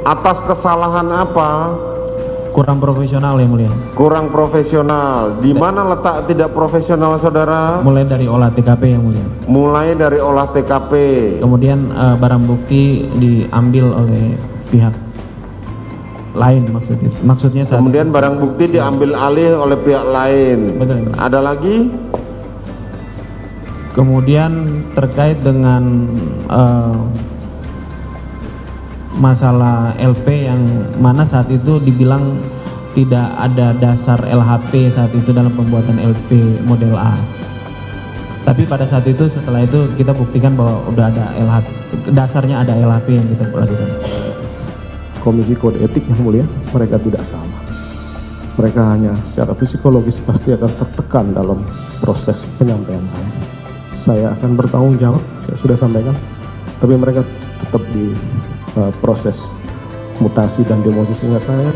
Atas kesalahan apa? Kurang profesional yang mulia. Kurang profesional. Di mana letak tidak profesional saudara? Mulai dari olah TKP yang mulia. Mulai dari olah TKP. Kemudian barang bukti diambil oleh pihak lain maksudnya saat Kemudian barang bukti diambil alih oleh pihak lain. Betul. Ada lagi? Kemudian terkait dengan masalah LP yang mana saat itu dibilang tidak ada dasar LHP saat itu dalam pembuatan LP model A. Tapi pada saat itu setelah itu kita buktikan bahwa udah ada LHP, dasarnya ada LHP yang kita lakukan. Komisi Kode Etik yang mulia, mereka tidak salah. Mereka hanya secara psikologis pasti akan tertekan dalam proses penyampaian saya. Saya akan bertanggung jawab, saya sudah sampaikan. Tapi mereka tetap di proses mutasi dan demosi sehingga saya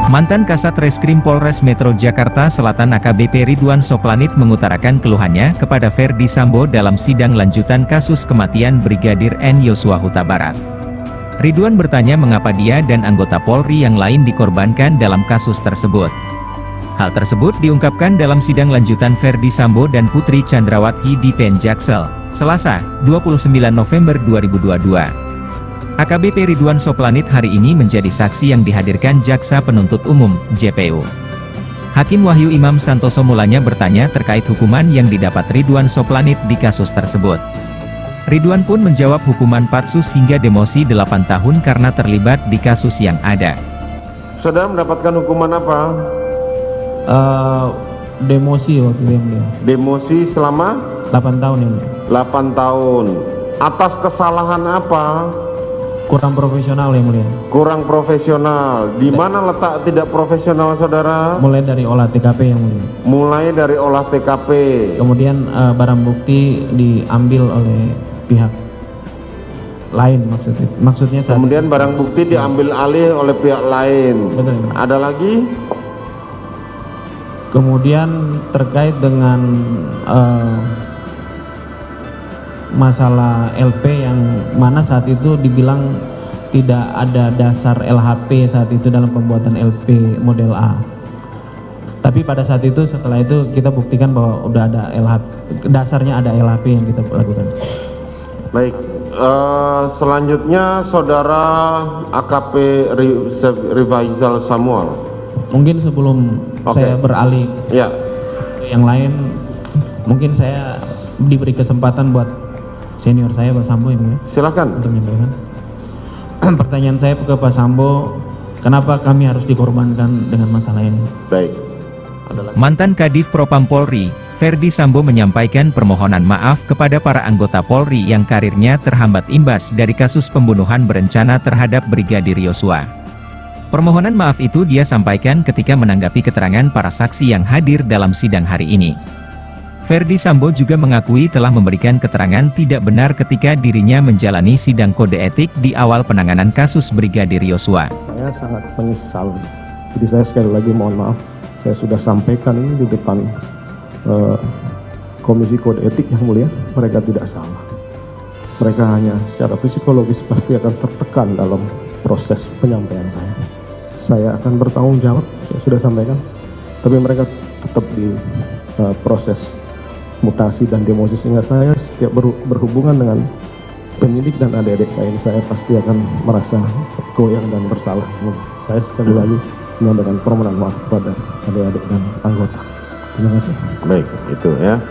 Mantan Kasat Reskrim Polres Metro Jakarta Selatan AKBP Ridwan Soplanit mengutarakan keluhannya kepada Ferdy Sambo dalam sidang lanjutan kasus kematian Brigadir N Yosua Huta Barat. Ridwan bertanya mengapa dia dan anggota Polri yang lain dikorbankan dalam kasus tersebut. Hal tersebut diungkapkan dalam sidang lanjutan Ferdy Sambo dan Putri Chandrawati di PN Jaksel, Selasa, 29 November 2022. AKBP Ridwan Soplanit hari ini menjadi saksi yang dihadirkan Jaksa Penuntut Umum, JPU. Hakim Wahyu Imam Santoso mulanya bertanya terkait hukuman yang didapat Ridwan Soplanit di kasus tersebut. Ridwan pun menjawab hukuman patsus hingga demosi 8 tahun karena terlibat di kasus yang ada. Saudara mendapatkan hukuman apa? Demosi waktu itu yang mulia. Demosi selama 8 tahun yang mulia. 8 tahun. Atas kesalahan apa? Kurang profesional yang mulia. Kurang profesional. Di mana letak tidak profesional saudara? Mulai dari olah TKP yang mulia. Mulai dari olah TKP. Kemudian barang bukti diambil oleh pihak lain maksudnya saat Kemudian barang bukti diambil alih oleh pihak lain. Betul. Ada lagi? Kemudian terkait dengan masalah LP yang mana saat itu dibilang tidak ada dasar LHP saat itu dalam pembuatan LP model A. Tapi pada saat itu setelah itu kita buktikan bahwa udah ada LHP, dasarnya ada LHP yang kita lakukan. Baik, selanjutnya saudara AKP Rifaizal Samuel. Mungkin sebelum saya beralih ya yang lain, mungkin saya diberi kesempatan buat senior saya Pak Sambo ini ya. Silakan Untuk menyampaikan. Pertanyaan saya ke Pak Sambo, kenapa kami harus dikorbankan dengan masalah ini? Baik. Mantan Kadif Propam Polri, Ferdy Sambo menyampaikan permohonan maaf kepada para anggota Polri yang karirnya terhambat imbas dari kasus pembunuhan berencana terhadap Brigadir Yosua. Permohonan maaf itu dia sampaikan ketika menanggapi keterangan para saksi yang hadir dalam sidang hari ini. Ferdy Sambo juga mengakui telah memberikan keterangan tidak benar ketika dirinya menjalani sidang kode etik di awal penanganan kasus Brigadir Yosua. saya sangat menyesal. Jadi saya sekali lagi mohon maaf. Saya sudah sampaikan ini di depan Komisi Kode Etik yang mulia, mereka tidak salah. Mereka hanya secara psikologis pasti akan tertekan dalam proses penyampaian saya. Saya akan bertanggung jawab, saya sudah sampaikan. Tapi mereka tetap di proses mutasi dan demosi sehingga saya setiap berhubungan dengan penyidik dan adik-adik saya ini, saya pasti akan merasa goyang dan bersalah. Saya sekali lagi menyampaikan permohonan maaf kepada adik-adik dan anggota. Terima kasih. Baik, itu ya.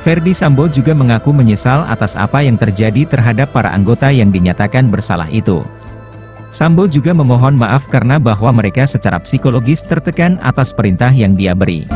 Ferdy Sambo juga mengaku menyesal atas apa yang terjadi terhadap para anggota yang dinyatakan bersalah itu. Sambo juga memohon maaf karena bahwa mereka secara psikologis tertekan atas perintah yang dia beri.